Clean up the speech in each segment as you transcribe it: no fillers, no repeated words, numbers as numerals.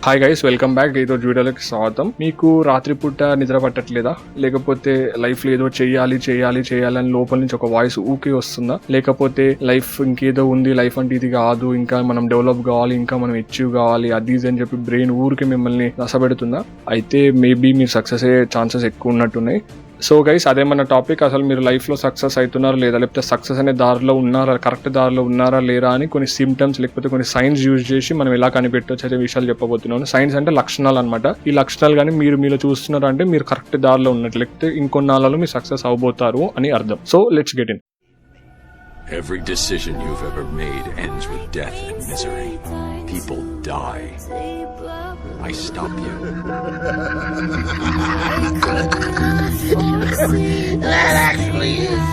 Hi guys, welcome back. ఈరోజు వీడియోలోకి స్వాగతం. మీకు రాత్రిపూట నిద్ర పట్టట్లేదా? లేకపోతే లైఫ్ లో ఏదో చెయ్యాలి అని లోపల నుంచి ఒక వాయిస్ ఊకే వస్తుందా? లేకపోతే లైఫ్ ఇంకేదో ఉంది, లైఫ్ అంటే ఇది కాదు, ఇంకా మనం డెవలప్ కావాలి, ఇంకా మనం అచీవ్ కావాలి, అది అని చెప్పి బ్రెయిన్ ఊరికే మిమ్మల్ని నసబెడుతుందా? అయితే మేబీ మీరు సక్సెస్ అయ్యే ఛాన్సెస్ ఎక్కువ ఉన్నట్టున్నాయి. సో గైస్, అదే మన టాపిక్. అసలు మీరు లైఫ్లో సక్సెస్ అవుతున్నారా లేదా, లేకపోతే సక్సెస్ అనే దారిలో ఉన్నారా, కరెక్ట్ దారిలో ఉన్నారా లేరా అని కొన్ని సిమ్టమ్స్ లేకపోతే కొన్ని సైన్స్ యూజ్ చేసి మనం ఎలా కనిపెట్టవచ్చు అనే విషయాలు చెప్పబోతున్నాను. సైన్స్ అంటే లక్షణాలు అనమాట. ఈ లక్షణాలు కానీ మీలో చూస్తున్నారు అంటే మీరు కరెక్ట్ దారిలో ఉన్నట్టు, లేకపోతే ఇంకొన్నాళ్ళలో మీరు సక్సెస్ అవబోతారు అని అర్థం. So let's get in. Every decision you've ever made ends with death and misery. People die. I stop you. That actually is.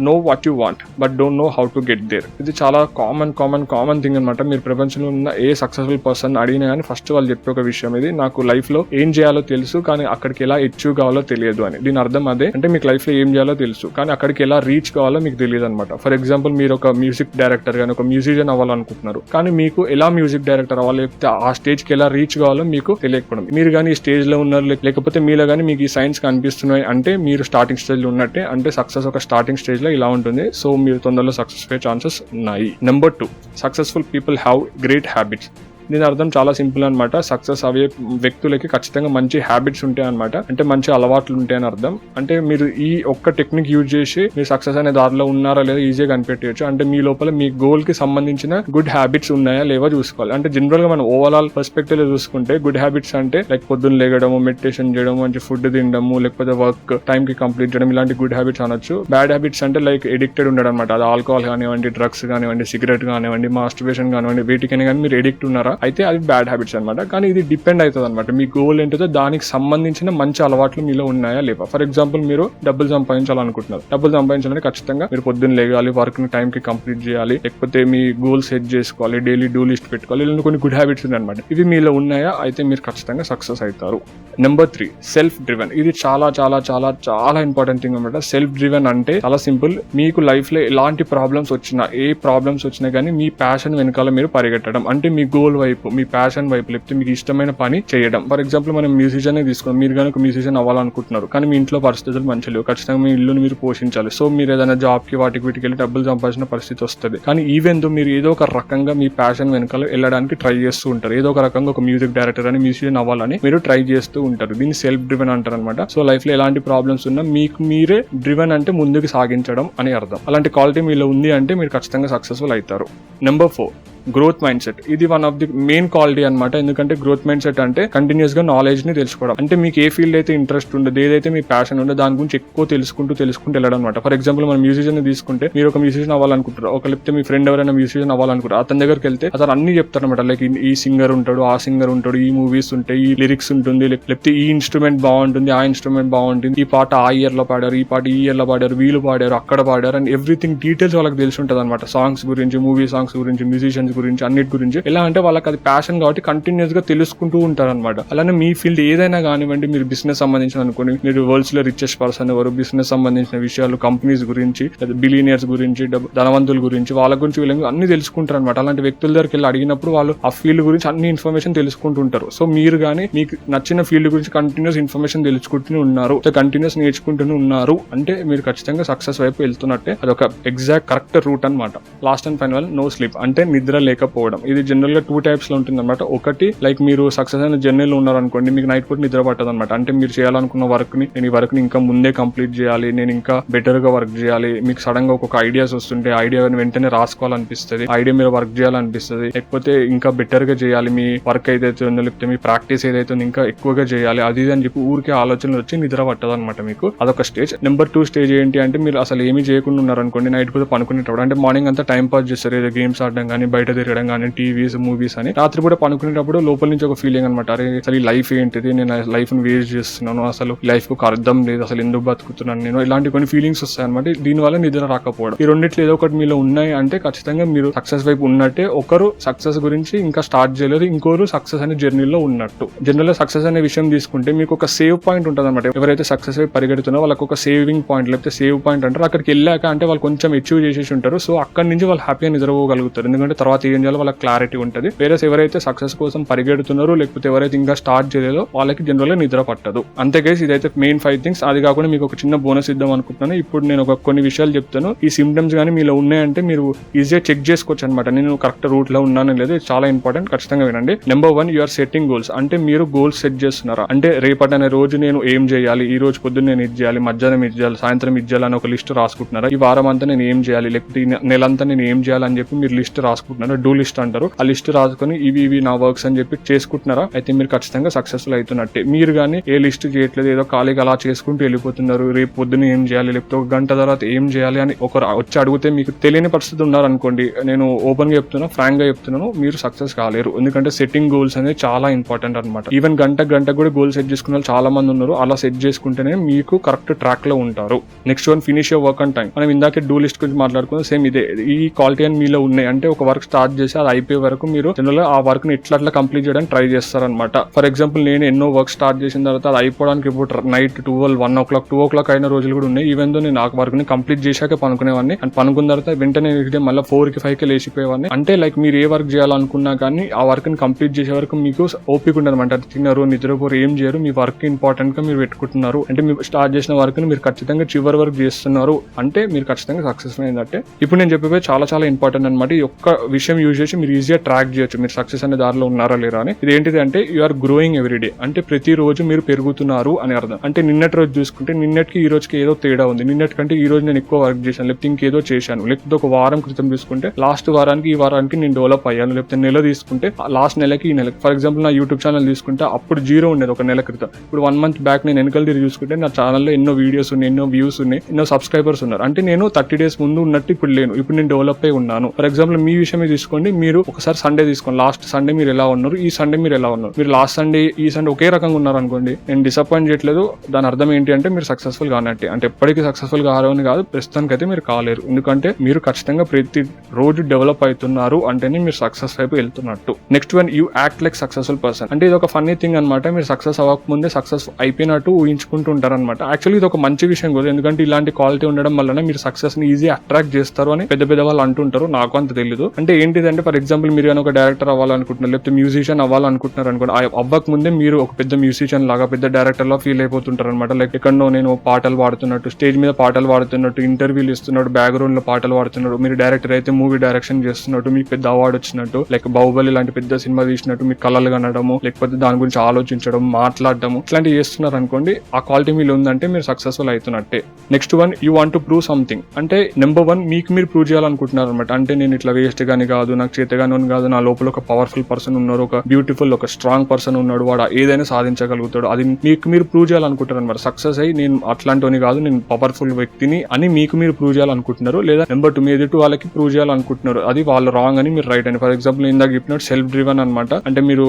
Know what you want but don't know how to get there. ఇది చాలా common thing అనమాట. మీరు ప్రపంచంలో ఉన్న a successful person అడిగినా కానీ first వాళ్ళు చెప్పే ఒక విషయం ఇది, నాకు లైఫ్ లో ఏం చేయాలో తెలుసు కానీ అక్కడికి ఎలా అచీవ్ కావాలో తెలియదు అని. దీని అర్థం అదే, అంటే మీకు లైఫ్ లో ఏం చేయాలో తెలుసు కానీ అక్కడికి ఎలా రీచ్ కావాలో మీకు తెలియదు అనమాట. ఫర్ ఎగ్జాంపుల్, మీరు ఒక మ్యూజిక్ డైరెక్టర్ కానీ ఒక మ్యూజిషియన్ అవ్వాలనుకుంటున్నారు, కానీ మీకు ఎలా మ్యూజిక్ డైరెక్టర్ అవ్వాలి, లేకపోతే ఆ స్టేజ్ కి ఎలా రీచ్ కావాలో మీకు తెలియకపోవడం. మీరు కానీ ఈ స్టేజ్ లో ఉన్నారు, లేకపోతే మీలో కానీ మీకు ఈ సైన్స్ కనిపిస్తున్నాయి అంటే మీరు స్టార్టింగ్ స్టేజ్ లో ఉన్నట్టే. అంటే సక్సెస్ ఒక స్టార్టింగ్ స్టేజ్ లో ఇలా ఉంటుంది. సో మీరు తొందరలో సక్సెస్ అయ్యే ఛాన్సెస్ ఉన్నాయి. Number 2, successful people have great habits. దీని అర్థం చాలా సింపుల్ అనమాట. సక్సెస్ అయ్యే వ్యక్తులకి ఖచ్చితంగా మంచి హ్యాబిట్స్ ఉంటాయి అనమాట. అంటే మంచి అలవాట్లు ఉంటాయని అర్థం. అంటే మీరు ఈ ఒక్క టెక్నిక్ యూజ్ చేసి మీరు సక్సెస్ అనే దారిలో ఉన్నారా లేదా ఈజీగా కనిపెట్టవచ్చు. అంటే మీ లోపల మీ గోల్ కి సంబంధించిన గుడ్ హ్యాబిట్స్ ఉన్నాయా లేవో చూసుకోవాలి. అంటే జనరల్ గా మనం ఓవరాల్ పర్స్పెక్టివ్ లో చూసుకుంటే గుడ్ హ్యాబిట్స్ అంటే లైక్ పొద్దున్న లేగడము, మెడిటేషన్ చేయడం, మంచి ఫుడ్ తినడము, లేకపోతే వర్క్ టైం కి కంప్లీట్ చేయడం, ఇలాంటి గుడ్ హ్యాబిట్స్ అనొచ్చు. బ్యాడ్ హ్యాబిట్స్ అంటే లైక్ ఎడిక్టెడ్ ఉండడం అనమాట. అది ఆల్కహాల్ కానివ్వండి, డ్రగ్స్ కానివ్వండి, సిగరెట్ కానివ్వండి, మాస్టర్బేషన్ కానివ్వండి, వీటికైనా కానీ మీరు ఎడిక్ట్ ఉన్నారా అయితే అది బ్యాడ్ హ్యాబిట్స్ అనమాట. కానీ ఇది డిపెండ్ అవుతుంది అనమాట. మీ గోల్ ఏంటో దానికి సంబంధించిన మంచి అలవాట్లు మీలో ఉన్నాయా లేవా. ఫర్ ఎగ్జాంపుల్, మీరు డబ్బులు సంపాదించాలనుకుంటున్నారు. డబ్బులు సంపాదించాలంటే ఖచ్చితంగా మీరు పొద్దున్న లేగాలి, వర్క్ ని టైం కి కంప్లీట్ చేయాలి, లేకపోతే మీ గోల్ సెట్ చేసుకోవాలి, డైలీ డూ లిస్ట్ పెట్టుకోవాలి. ఇలా కొన్ని గుడ్ హ్యాబిట్స్ ఉన్నాయన్నమాట. ఇవి మీలో ఉన్నాయా అయితే మీరు ఖచ్చితంగా సక్సెస్ అవుతారు. Number 3, self driven. ఇది చాలా చాలా చాలా చాలా ఇంపార్టెంట్ థింగ్ అనమాట. సెల్ఫ్ డ్రివెన్ అంటే చాలా సింపుల్. మీకు లైఫ్ లో ఎలాంటి ప్రాబ్లమ్స్ వచ్చినా, ఏ ప్రాబ్లమ్స్ వచ్చినా కానీ మీ ప్యాషన్ వెనకాల మీరు పరిగెట్టడం. అంటే మీ గోల్ వైపు, మీ ప్యాషన్ వైపు, లేకపోతే మీకు ఇష్టమైన పని చేయడం. ఫర్ ఎగ్జాంపుల్, మనం మ్యూజిషియన్ తీసుకున్నాం. మీరు కనుక మ్యూజిషియన్ అవ్వాలనుకుంటున్నారు కానీ మీ ఇంట్లో పరిస్థితులు మంచి లేవు. ఖచ్చితంగా మీ ఇల్లుని మీరు పోషించాలి. సో మీరు ఏదైనా జాబ్ కి వాటికి వీటికి వెళ్ళి డబ్బులు సంపాదించిన పరిస్థితి వస్తుంది. కానీ ఈవెన్ దో మీరు ఏదో ఒక రకంగా మీ ప్యాషన్ వెనకాల వెళ్ళడానికి ట్రై చేస్తూ ఉంటారు. ఏదో ఒక రకంగా ఒక మ్యూజిక్ డైరెక్టర్ అని, మ్యూజిషియన్ అవ్వాలని మీరు ట్రై చేస్తూ ఉంటారు. దీన్ని సెల్ఫ్ డ్రివెన్ అంటారు అనమాట. సో లైఫ్ లో ఎలాంటి ప్రాబ్లమ్స్ ఉన్నా మీకు మీరే డ్రివెన్ అంటే ముందుకు సాగించడం అని అర్థం. అలాంటి క్వాలిటీ మీలో ఉంది అంటే మీరు ఖచ్చితంగా సక్సెస్ఫుల్ అవుతారు. Number 4, growth mindset. ఇది one of the main quality అనమాట. ఎందుకంటే గ్రోత్ మైండ్ సెట్ అంటే కంటిన్యూస్ గా నాలెడ్జ్ ని తెలుసుకోవడం. అంటే మీకు ఏ ఫీల్డ్ అయితే ఇంట్రెస్ట్ ఉండదు, ఏదైతే మీ ప్యాషన్ ఉండదు, దాని గురించి ఎక్కువ తెలుసుకుంటూ వెళ్ళడం అనమాట. ఫర్ ఎగ్జాంపుల్, మనం మ్యూజిషియన్ తీసుకుంటే, మీరు ఒక మ్యూజిషియన్ అవ్వాలనుకుంటారు, ఒక లేకపోతే మీ ఫ్రెండ్ ఎవరైనా మ్యూజిషియన్ అవ్వాలనుకుంటారు, అతని దగ్గరికి వెళ్తే అతను అన్ని చెప్తారు అనమాట. లైక్ ఈ సింగర్ ఉంటాడు, ఆ సింగర్ ఉంటాడు, ఈ మూవీస్ ఉంటాయి, ఈ లిరిక్స్ ఉంటుంది, లేకపోతే ఈ ఇన్స్ట్రుమెంట్ బాగుంటుంది, ఆ ఇన్స్ట్రుమెంట్ బాగుంటుంది, ఈ పాట ఆ ఇయర్ లో పాడారు, ఈ పాట ఈ ఇయర్ లో పాడారు, వీళ్ళు పాడారు, అక్కడ పాడారు అని ఎవ్రీథింగ్ డీటెయిల్స్ వాళ్ళకి తెలిసి ఉంటుంది అనమాట. సాంగ్స్ గురించి, మూవీ సాంగ్స్ గురించి, మ్యూజిషియన్స్ గురించి, అన్నిటి గురించి. ఎలా అంటే వాళ్ళకి అది ప్యాషన్ కాబట్టి కంటిన్యూస్ గా తెలుసుకుంటూ ఉంటారు అనమాట. అలానే మీ ఫీల్డ్ ఏదైనా కానివ్వండి, మీరు బిజినెస్ సంబంధించిన అనుకోండి, మీరు వరల్డ్స్ లో రిచెస్ట్ పర్సన్ ఎవరు, బిజినెస్ సంబంధించిన విషయాలు, కంపెనీస్ గురించి, బిలియనియర్స్ గురించి, ధనవంతుల గురించి, వాళ్ళ గురించి వీళ్ళ అన్ని తెలుసుకుంటారు అనమాట. అలాంటి వ్యక్తుల దగ్గరికి వెళ్ళి అడిగినప్పుడు వాళ్ళు ఆ ఫీల్డ్ గురించి అన్ని ఇన్ఫర్మేషన్ తెలుసుకుంటుంటారు. సో మీరు కానీ మీకు నచ్చిన ఫీల్డ్ గురించి కంటిన్యూస్ ఇన్ఫర్మేషన్ తెలుసుకుంటూనే ఉన్నారు, కంటిన్యూస్ నేర్చుకుంటూనే ఉన్నారు అంటే మీరు ఖచ్చితంగా సక్సెస్ వైపు వెళ్తున్నట్టే. అదొక ఎగ్జాక్ట్ కరెక్ట్ రూట్ అనమాట. Last and final, no sleep అంటే నిద్ర లేకపోవడం. ఇది జనరల్ గా 2 టైప్స్ లో ఉంటుంది అనమాట. ఒకటి, లైక్ మీరు సక్సెస్ అయిన జర్నీలో ఉన్నారు అనుకోండి, మీకు నైట్ పూట నిద్ర పట్టదు అనమాట. అంటే మీరు చేయాలనుకున్న వర్క్ ని, నేను ఈ వర్క్ ని ఇంకా ముందే కంప్లీట్ చేయాలి, నేను ఇంకా బెటర్ గా వర్క్ చేయాలి, మీకు సడన్ గా ఒక ఐడియాస్ వస్తుంటే ఐడియా వెంటనే రాసుకోవాలనిపిస్తుంది, ఐడియా మీద వర్క్ చేయాలనిపిస్తుంది, లేకపోతే ఇంకా బెటర్ గా చేయాలి, మీ వర్క్ ఏదైతే ఉందో లేకపోతే మీ ప్రాక్టీస్ ఏదైతే ఉందో ఇంకా ఎక్కువగా చేయాలి, అది అని చెప్పి ఊరికే ఆలోచనలు వచ్చి నిద్ర పట్టదు అనమాట మీకు. అదొక స్టేజ్. నెంబర్ 2 స్టేజ్ ఏంటి అంటే, మీరు అసలు ఏమీ చేయకుండా ఉన్నారు అనుకోండి, నైట్ పూట పనుకునేటప్పుడు. అంటే మార్నింగ్ అంతా టైం పాస్ చేస్తారు, ఏదో గేమ్స్ ఆడడం కానీ, బయట బయట తిరగడం కానీ టీవీస్ మూవీస్ అని రాత్రి కూడా పనుకునేటప్పుడు లోపల నుంచి ఒక ఫీలింగ్ అనమాట, అరే అసలు ఈ లైఫ్ ఏంటిది, నేను లైఫ్ ని వేస్ట్ చేస్తున్నాను, అసలు లైఫ్ కు ఒక అర్థం లేదు, అసలు ఎందుకు బతుకుతున్నాను నేను, ఇలాంటి కొన్ని ఫీలింగ్స్ వస్తాయి అనమాట. దీనివల్ల నిద్ర రాకపోవడం. ఈ రెండిట్లో ఏదో ఒకటి మీలో ఉన్నాయి అంటే ఖచ్చితంగా మీరు సక్సెస్ వైపు ఉన్నట్టే. ఒకరు సక్సెస్ గురించి ఇంకా స్టార్ట్ చేయలేదు, ఇంకోరు సక్సెస్ అనే జర్నీలో ఉన్నట్టు. జనరల్ గా సక్సెస్ అనే విషయం తీసుకుంటే మీకు ఒక సేవ్ పాయింట్ ఉంటుంది అనమాట. ఎవరైతే సక్సెస్ వైపు పరిగెడుతున్నారో వాళ్ళకి ఒక సేవింగ్ పాయింట్ లేకపోతే సేవ్ పాయింట్ అంటారు. అక్కడికి వెళ్ళాక అంటే వాళ్ళు కొంచెం అచీవ్ చేసేసి ఉంటారు. సో అక్కడి నుంచి వాళ్ళు హ్యాపీగా నిద్రపోగలుగుతారు, ఎందుకంటే తర్వాత ఏం చేయాలో వాళ్ళకి క్లారిటీ ఉంటుంది. వేరే ఎవరైతే సక్సెస్ కోసం పరిగెడుతున్నారో లేకపోతే ఎవరైతే ఇంకా స్టార్ట్ చేయలేదో వాళ్ళకి జనరల్ గా నిద్ర పట్టదు. అంతే గైస్, ఇదైతే మెయిన్ 5 థింగ్స్. అది కాకుండా మీకు ఒక చిన్న బోనస్ ఇద్దాం అనుకుంటున్నాను. ఇప్పుడు నేను కొన్ని విషయాలు చెప్తాను. ఈ సిమ్టమ్స్ కానీ మీలో ఉన్నాయంటే మీరు ఈజీగా చెక్ చేసుకోవచ్చు అనమాట, నేను కరెక్ట్ రూట్ లో ఉన్నానో లేదో. ఇది చాలా ఇంపార్టెంట్, ఖచ్చితంగా వినండి. Number 1, you are setting goals. అంటే మీరు గోల్స్ సెట్ చేస్తున్నారా అంటే రేపటి అనే రోజు నేను ఏం చేయాలి, ఈ రోజు పొద్దున్న నేను ఇది చేయాలి, మధ్యాహ్నం ఇది చేయాలి, సాయంత్రం ఇది చేయాలి అని ఒక లిస్ట్ రాసుకుంటున్నారా? ఈ వారం అంతా నేను ఏం చేయాలి లేకపోతే ఈ నెలంతా నేను ఏం చేయాలని చెప్పి మీరు లిస్ట్ రాసుకుంటున్నారా? డూ లిస్ట్ అంటారు. ఆ లిస్ట్ రాసుకొని ఇవి నా వర్క్స్ అని చెప్పి చేసుకుంటున్నారా? అయితే మీరు ఖచ్చితంగా సక్సెస్ఫుల్ అవుతున్నట్టే. మీరు కానీ ఏ లిస్ట్ చేయట్లేదు, ఏదో ఖాళీగా అలా చేసుకుంటూ వెళ్ళిపోతున్నారు, రేపు పొద్దున్న ఏం చేయాలి లేకపోతే ఒక గంట తర్వాత ఏం చేయాలి అని ఒకరు వచ్చి అడిగితే మీకు తెలియని పరిస్థితి ఉన్నారనుకోండి, నేను ఓపెన్ గా చెప్తున్నా, ఫ్రాంక్ గా చెప్తున్నాను, మీరు సక్సెస్ కాలేరు. ఎందుకంటే సెట్టింగ్ గోల్స్ అనేది చాలా ఇంపార్టెంట్ అనమాట. ఈవెన్ గంట కూడా గోల్ సెట్ చేసుకున్న వాళ్ళు చాలా మంది ఉన్నారు. అలా సెట్ చేసుకుంటేనే మీకు కరెక్ట్ ట్రాక్ లో ఉంటారు. Next 1, finish your work on time. మనం ఇందాకే డూ లిస్ట్ గురించి మాట్లాడుకున్నాం, సేమ్ ఇదే. ఈ క్వాలిటీ అని మీలో ఉన్నాయి అంటే ఒక వర్క్ స్టార్ట్ చేసి అది అయిపోయే వరకు మీరు జనరల్ గా ఆ వర్క్ ని ఎట్లా కంప్లీట్ చేయడానికి ట్రై చేస్తారనమాట. ఫర్ ఎగ్జాంపుల్ నేను ఎన్నో వర్క్ స్టార్ట్ చేసిన తర్వాత అది అయిపోవడానికి ఇప్పుడు నైట్ 12, 1 o'clock, 2 o'clock అయిన రోజులు కూడా ఉన్నాయి. ఈవెన్ దో నేను ఆ వర్క్ ని కంప్లీట్ చేశాక పనుకునేవాడిని. అండ్ పనుకున్న తర్వాత వెంటనే మళ్ళీ 4కి 5కి లేచిపోయేవాడిని. అంటే లైక్ మీరు ఏ వర్క్ చేయాలనుకున్నా కానీ ఆ వర్క్ ని కంప్లీట్ చేసే వరకు మీకు ఓపిక ఉండదన్నమాట. తిన్నారు, నిద్రపోరు, ఏం చేయరు, మీ వర్క్ ఇంపార్టెంట్ గా మీరు పెట్టుకుంటున్నారు అంటే మీరు స్టార్ట్ చేసిన వర్క్ ని మీరు ఖచ్చితంగా చివరి వరకు చేస్తున్నారు అంటే మీరు ఖచ్చితంగా సక్సెస్ఫుల్ అయిందంటే. ఇప్పుడు నేను చెప్పే చాలా చాలా ఇంపార్టెంట్ అనమాట. ఈ ఒక్క విషయం యూజ్ చేసి మీరు ఈజీగా ట్రాక్ చేయొచ్చు మీరు సక్సెస్ అనే దారిలో ఉన్నారా లేరా అని. ఇది ఏంటిది అంటే యు ఆర్ గ్రోయింగ్ ఎవ్రీడే. అంటే ప్రతి రోజు మీరు పెరుగుతున్నారు అని అర్థం. అంటే నిన్నటి రోజు చూసుకుంటే నిన్నటికి ఈ రోజుకి ఏదో తేడా ఉంది. నిన్నటికంటే ఈ రోజు నేను ఎక్కువ వర్క్ చేశాను లేకపోతే ఇంకేదో చేశాను. లేకపోతే ఒక వారం క్రితం చూసుకుంటే లాస్ట్ వారానికి ఈ వారానికి నేను డెవలప్ అయ్యాను. లేకపోతే నెల తీసుకుంటే లాస్ట్ నెలకి ఈ నెలకి. ఫర్ ఎగ్జాంపుల్ నా యూట్యూబ్ ఛానల్ తీసుకుంటే అప్పుడు 0 ఉండేది ఒక నెల క్రితం. ఇప్పుడు 1 month బ్యాక్ నేను వెనకాల తిరిగి చూసుకుంటే నా ఛానల్లో ఎన్నో వీడియోస్ ఉన్నాయి, ఎన్నో వ్యూస్ ఉన్నాయి, ఎన్నో సబ్స్క్రైబర్స్ ఉన్నారు. అంటే నేను 30 days ముందు ఉన్నట్టు ఇప్పుడు లేను, ఇప్పుడు నేను డెవలప్ అయి ఉన్నాను. ఫర్ ఎగ్జాంపుల్ మీ విషయమే తీసుకోండి. మీరు ఒకసారి సండే తీసుకోండి, లాస్ట్ సండే మీరు ఎలా ఉన్నారు, ఈ సండే మీరు ఎలా ఉన్నారు. మీరు లాస్ట్ సండే ఈ సండే ఒకే రకంగా ఉన్నారు అనుకోండి, నేను డిసప్పాయింట్ చేయట్లేదు. దాని అర్థం ఏంటి అంటే మీరు సక్సెస్ఫుల్ కానట్టే. అంటే ఎప్పటికీ సక్సెస్ఫుల్ కావాలని కాదు, ప్రస్తుతానికి అయితే మీరు కాలేరు. ఎందుకంటే మీరు ఖచ్చితంగా ప్రతి రోజు డెవలప్ అవుతున్నారు అంటేనే మీరు సక్సెస్ వైపు వెళ్తున్నట్టు. Next 1, you act like successful person. అంటే ఇది ఒక ఫన్నీ థింగ్ అనమాట. మీరు సక్సెస్ అవ్వకముందే సక్సెస్ అయిపోయినట్టు ఊహించుకుంటూ ఉంటారనమాట. యాక్చువల్లీ ఇది ఒక మంచి విషయం కూడా, ఎందుకంటే ఇలాంటి క్వాలిటీ ఉండడం వల్ల మీరు సక్సెస్ ని ఈజీ అట్రాక్ట్ చేస్తారు అని పెద్ద పెద్ద వాళ్ళు అంటుంటారు. నాకు అంత తెలియదు. అంటే ఏంటిదంటే ఫర్ ఎగ్జాంపుల్ మీరు ఒక డైరెక్టర్ అవ్వాలనుకుంటున్నారు లేకపోతే మ్యూజిషియన్ అవ్వాలనుకుంటున్నారు అనుకోండి, అవ్వక ముందే మీరు ఒక పెద్ద మ్యూజిషియన్ లాగా పెద్ద డైరెక్టర్ లా ఫీల్ అయిపోతుంటారు అనమాట. లైక్ ఎక్కడో నేను పాటలు పాడుతున్నట్టు, స్టేజ్ మీద పాటలు పాడుతున్నట్టు, ఇంటర్వ్యూలు ఇస్తున్నట్టు, బ్యాక్గ్రౌండ్ లో పాటలు పాడుతున్నట్టు, మీరు డైరెక్టర్ అయితే మూవీ డైరెక్షన్ చేస్తున్నట్టు, మీకు పెద్ద అవార్డు వచ్చినట్టు, లైక్ బాహుబలి లాంటి పెద్ద సినిమా తీసినట్టు మీకు కళలు కనడము, లేకపోతే దాని గురించి ఆలోచించడం, మాట్లాడటము, ఇట్లాంటివి చేస్తున్నారు అనుకోండి, ఆ క్వాలిటీ మీలో ఉందంటే మీరు సక్సెస్ఫుల్ అవుతున్నట్టే. Next 1, you want to prove something. అంటే నెంబర్ 1 మీకు మీరు ప్రూవ్ చేయాలనుకుంటున్నారు అనమాట. అంటే నేను ఇట్లా వేస్ట్ గాని కాదు, నాకు చేతగాని కాదు, నా లోపల ఒక పవర్ఫుల్ పర్సన్ ఉన్నారు, ఒక బ్యూటిఫుల్ ఒక స్ట్రాంగ్ పర్సన్ ఉన్నాడు, వాడు ఏదైనా సాధించగలుగుతాడు, అది మీకు మీరు ప్రూవ్ చేయాలనుకుంటారు అనమాట. సక్సెస్ అయ్యి నేను అట్లాంటి కాదు, నేను పవర్ఫుల్ వ్యక్తిని అని మీకు మీరు ప్రూవ్ చేయాలనుకుంటున్నారు. లేదా నెంబర్ 2, మీ ఎదుటి వాళ్ళకి ప్రూవ్ చేయాలనుకుంటున్నారు, అది వాళ్ళు రాంగ్ అని మీరు రైట్ అని. ఫర్ ఎగ్జాంపుల్ ఇందాక చెప్పినట్టు సెల్ఫ్ డ్రివెన్ అనమాట. అంటే మీరు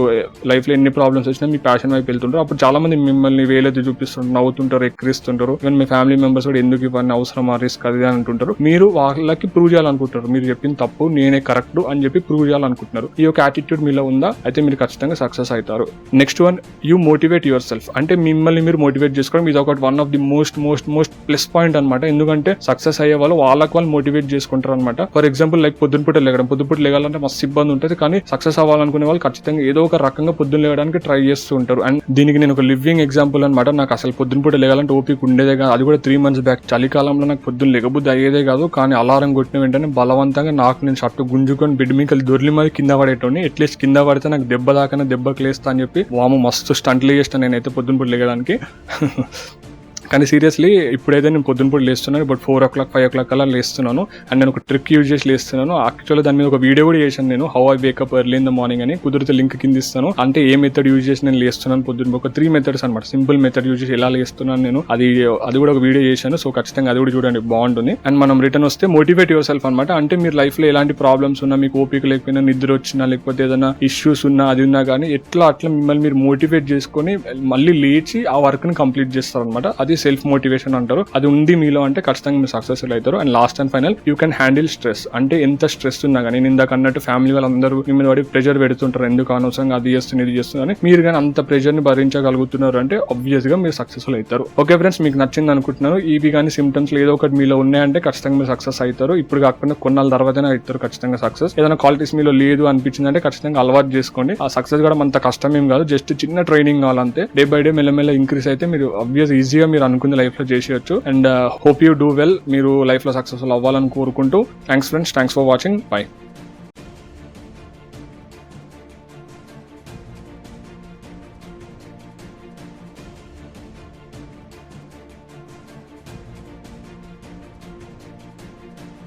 లైఫ్ లో ఎన్ని ప్రాబ్లమ్స్ వచ్చినా మీ ప్యాషన్ వైపు వెళ్తుంటారు. అప్పుడు చాలా మంది మిమ్మల్ని వేలెత్తి చూపిస్తుంటారు, నవ్వుతుంటారు, ఎక్కిరిస్తుంటారు. ఈవెన్ మీ ఫ్యామిలీ మెంబర్స్ కూడా ఎందుకు ఇవన్నీ అవసరమా, రిస్క్ అది అని అంటుంటారు. మీరు వాళ్ళకి ప్రూవ్ చేయాలనుకుంటారు, మీరు చెప్పిన తప్పు నేనే కరెక్ట్ అని చెప్పి ప్రూవ్ చేయాలనుకుంటున్నారు. ఈ యొక్క యాటిట్యూడ్ మీలో ఉందా, అయితే మీరు ఖచ్చితంగా సక్సెస్ అవుతారు. Next 1, you motivate your self. అంటే మిమ్మల్ని మీరు మోటివేట్ చేసుకోవడం ఇది ఒకటి one of the most plus point అనమాట. ఎందుకంటే సక్సెస్ అయ్యే వాళ్ళు వాళ్ళు మోటివేట్ చేసుకుంటారు అనమాట. ఫర్ ఎగ్జాంపుల్ లైక్ పొద్దునపూట లేగాలంటే మస్తు ఇబ్బంది ఉంటుంది, కానీ సక్సెస్ అవ్వాలనుకునే వాళ్ళు ఖచ్చితంగా ఏదో ఒక రకంగా పొద్దున్న లేవడానికి ట్రై చేస్తూ ఉంటారు. అండ్ దీనికి నేను ఒక లివింగ్ ఎగ్జాంపుల్ అనమాట. నాకు అసలు పొద్దునపూట లేగాలంటే ఓపిక ఉండేదే కాదు. అది కూడా 3 months బ్యాక్ చలికాలంలో నాకు పొద్దున్న లేకబుద్ధి అయ్యేదే కాదు. కానీ అలారం కొట్టిన వెంటనే బలవంతంగా నాకు నేను షర్ట్ గుంజుకొని బెడ్ మీద దొర్లి మరి కింద పడేటోని. అట్లీస్ట్ కింద పడితే నాకు దెబ్బ దాకా దెబ్బకి లేస్తా అని చెప్పి వాము మస్తు స్టంట్లు చేస్తాను నేనైతే పొద్దునపూట లేగడానికి. కానీ సీరియస్లీ ఇప్పుడైతే నేను పొద్దున లేస్తున్నాను, ఇప్పుడు 4 o'clock 5 o'clock అలా లేస్తున్నాను. అండ్ నేను ఒక ట్రిక్ యూజ్ చేసి లేస్తున్నాను. యాక్చువల్లీ దాని మీద ఒక వీడియో కూడా చేశాను నేను, how I wake up early in the morning అని. కుదిరితే లింక్ కింద ఇస్తాను. అంటే ఏ మెథడ్ యూజ్ చేసి నేను లేస్తున్నాను పొద్దున్న, ఒక 3 methods అనమాట. సింపుల్ మెథడ్ యూజ్ చేసి ఎలా లేస్తున్నాను నేను, అది కూడా ఒక వీడియో చేశాను. సో ఖచ్చితంగా అది కూడా చూడండి, బాగుంటుంది. అండ్ మనం రిటర్న్ వస్తే మోటివేట్ యువర్ సెల్ఫ్ అనమాట. అంటే మీరు లైఫ్ లో ఎలాంటి ప్రాబ్లమ్స్ ఉన్నా, మీకు ఓపిక లేకపోయినా, నిద్ర వచ్చినా, లేకపోతే ఏదైనా ఇష్యూస్ ఉన్నా, అది ఉన్నా కానీ అట్లా మిమ్మల్ని మీరు మోటివేట్ చేసుకొని మళ్ళీ లేచి ఆ వర్క్ ని కంప్లీట్ చేస్తారు అనమాట. అది సెల్ఫ్ మోటివేషన్ అంటారు. అది ఉంది మీలో అంటే ఖచ్చితంగా మీరు సక్సెస్ఫుల్ అవుతారు. And last and final, you can handle stress. అంటే ఎంత స్ట్రెస్ ఉన్నా కానీ, నేను ఇందాక అన్నట్టు ఫ్యామిలీ వాళ్ళందరూ మిమ్మల్ని వాడి ప్రెజర్ పెడుతుంటారు, ఎందుకు అనవసరంగా అది చేస్తుంది ఇది చేస్తుంది. మీరు కానీ అంత ప్రెజర్ ని భరించగలుగుతున్నారు అంటే ఆబ్వియస్ గా మీరు సక్సెస్ఫుల్ అవుతారు. ఓకే ఫ్రెండ్స్, మీకు నచ్చింది అనుకుంటున్నాను. ఇవి కానీ సిమ్టమ్స్ ఏదో ఒకటి మీలో ఉన్నాయంటే ఖచ్చితంగా మీరు సక్సెస్ అవుతారు. ఇప్పుడు కాకుండా కొన్నాళ్ళ తర్వాతనే అవుతారు ఖచ్చితంగా సక్సెస్. ఏదైనా క్వాలిటీస్ మీలో లేదు అనిపించిందంటే ఖచ్చితంగా అలవాటు చేసుకోండి. ఆ సక్సెస్ కూడా అంత కష్టం ఏం కాదు, జస్ట్ చిన్న ట్రైనింగ్ కావాలంతే. డే బై డే మెల్లమెల్ల ఇంక్రీస్ అయితే మీరు ఆబ్వియస్ ఈజీగా మీరు అనుకున్న లైఫ్ లో చేసేయచ్చు. And hope you do well. మీరు లైఫ్ లో సక్సెస్ఫుల్ అవ్వాలని కోరుకుంటూ thanks friends, thanks for watching, by.